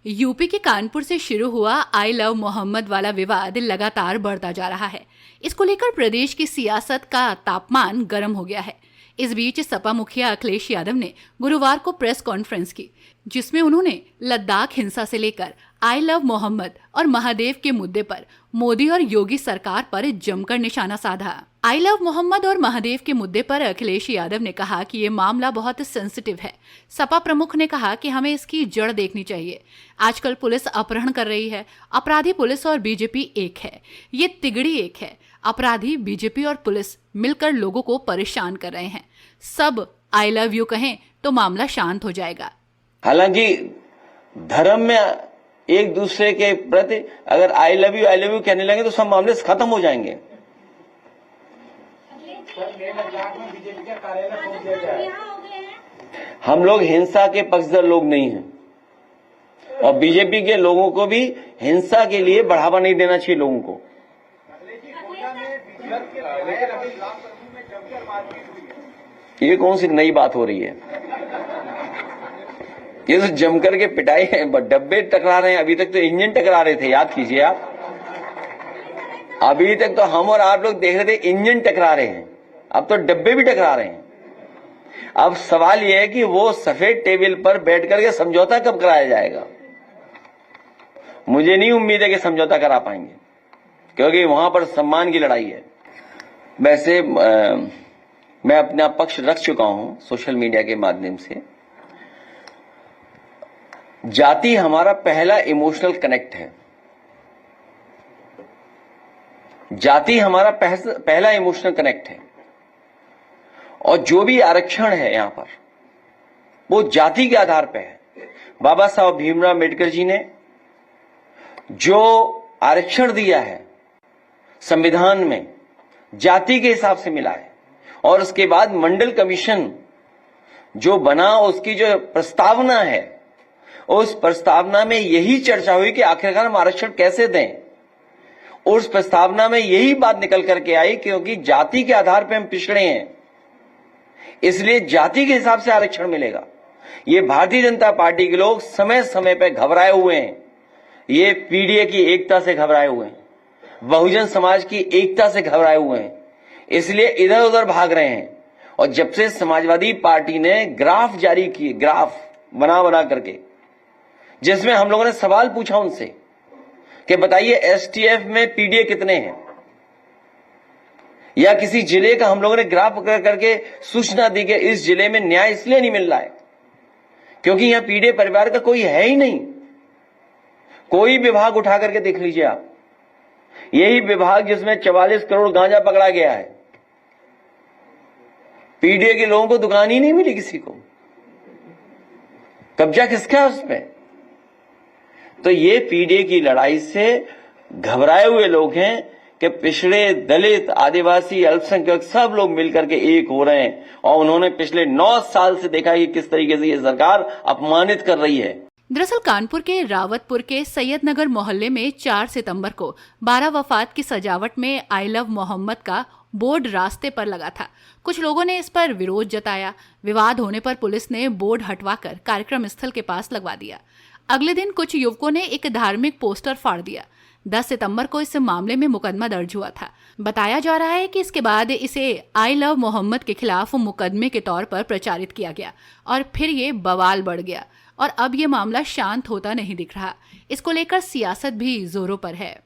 UP के कानपुर से शुरू हुआ आई लव मोहम्मद वाला विवाद लगातार बढ़ता जा रहा है। इसको लेकर प्रदेश की सियासत का तापमान गर्म हो गया है। इस बीच सपा मुखिया अखिलेश यादव ने गुरुवार को प्रेस कॉन्फ्रेंस की, जिसमें उन्होंने लद्दाख हिंसा से लेकर आई लव मोहम्मद और महादेव के मुद्दे पर मोदी और योगी सरकार पर जमकर निशाना साधा। आई लव मोहम्मद और महादेव के मुद्दे पर अखिलेश यादव ने कहा कि ये मामला बहुत सेंसिटिव है। सपा प्रमुख ने कहा कि हमें इसकी जड़ देखनी चाहिए। आजकल पुलिस अपहरण कर रही है। अपराधी पुलिस और बीजेपी एक है, ये तिगड़ी एक है। अपराधी बीजेपी और पुलिस मिलकर लोगों को परेशान कर रहे हैं। सब आई लव यू कहें तो मामला शांत हो जाएगा। हालांकि धर्म में एक दूसरे के प्रति अगर आई लव यू कहने लगे तो सब मामले खत्म हो जाएंगे। हम लोग हिंसा के पक्षधर लोग नहीं हैं और बीजेपी के लोगों को भी हिंसा के लिए बढ़ावा नहीं देना चाहिए लोगों को। ये कौन सी नई बात हो रही है? ये तो जमकर के पिटाई है, डब्बे टकरा रहे हैं। अभी तक तो इंजन टकरा रहे थे, याद कीजिए आप। अभी तक तो हम और आप लोग देख रहे थे इंजन टकरा रहे हैं, अब तो डब्बे भी टकरा रहे हैं। अब सवाल यह है कि वो सफेद टेबल पर बैठ करके समझौता कब कराया जाएगा। मुझे नहीं उम्मीद है कि समझौता करा पाएंगे, क्योंकि वहां पर सम्मान की लड़ाई है। वैसे मैं अपना पक्ष रख चुका हूं सोशल मीडिया के माध्यम से। जाति हमारा पहला इमोशनल कनेक्ट है। जाति हमारा पहला इमोशनल कनेक्ट है और जो भी आरक्षण है यहां पर वो जाति के आधार पर है। बाबा साहब भीमराव अम्बेडकर जी ने जो आरक्षण दिया है संविधान में, जाति के हिसाब से मिला है। और उसके बाद मंडल कमीशन जो बना, उसकी जो प्रस्तावना है, उस प्रस्तावना में यही चर्चा हुई कि आखिरकार हम आरक्षण कैसे दें। उस प्रस्तावना में यही बात निकल करके आई, क्योंकि जाति के आधार पर हम पिछड़े हैं, इसलिए जाति के हिसाब से आरक्षण मिलेगा। ये भारतीय जनता पार्टी के लोग समय समय पर घबराए हुए हैं। ये पीडीए की एकता से घबराए हुए हैं, बहुजन समाज की एकता से घबराए हुए हैं, इसलिए इधर उधर भाग रहे हैं। और जब से समाजवादी पार्टी ने ग्राफ जारी किए, ग्राफ बना करके, जिसमें हम लोगों ने सवाल पूछा उनसे कि बताइए एसटीएफ में पीडीए कितने हैं, या किसी जिले का हम लोगों ने ग्राफ करके सूचना दी कि इस जिले में न्याय इसलिए नहीं मिल रहा है क्योंकि यहां पीडीए परिवार का कोई है ही नहीं। कोई विभाग उठा करके देख लीजिए आप, यही विभाग जिसमें 44 करोड़ गांजा पकड़ा गया है, पीडीए के लोगों को दुकान ही नहीं मिली, किसी को। कब्जा किसका है उसमें? तो ये पीडीए की लड़ाई से घबराए हुए लोग हैं कि पिछड़े, दलित, आदिवासी, अल्पसंख्यक सब लोग मिलकर के एक हो रहे हैं। और उन्होंने पिछले 9 साल से देखा है कि किस तरीके से ये सरकार अपमानित कर रही है। दरअसल कानपुर के रावतपुर के सैयदनगर मोहल्ले में 4 सितंबर को 12 वफात की सजावट में आई लव मोहम्मद का बोर्ड रास्ते पर लगा था। कुछ लोगों ने इस पर विरोध जताया। विवाद होने पर पुलिस ने बोर्ड हटवाकर कार्यक्रम स्थल के पास लगवा दिया। अगले दिन कुछ युवकों ने एक धार्मिक पोस्टर फाड़ दिया। 10 सितंबर को इस मामले में मुकदमा दर्ज हुआ था। बताया जा रहा है कि इसके बाद इसे आई लव मोहम्मद के खिलाफ मुकदमे के तौर पर प्रचारित किया गया और फिर ये बवाल बढ़ गया और अब ये मामला शांत होता नहीं दिख रहा। इसको लेकर सियासत भी जोरों पर है।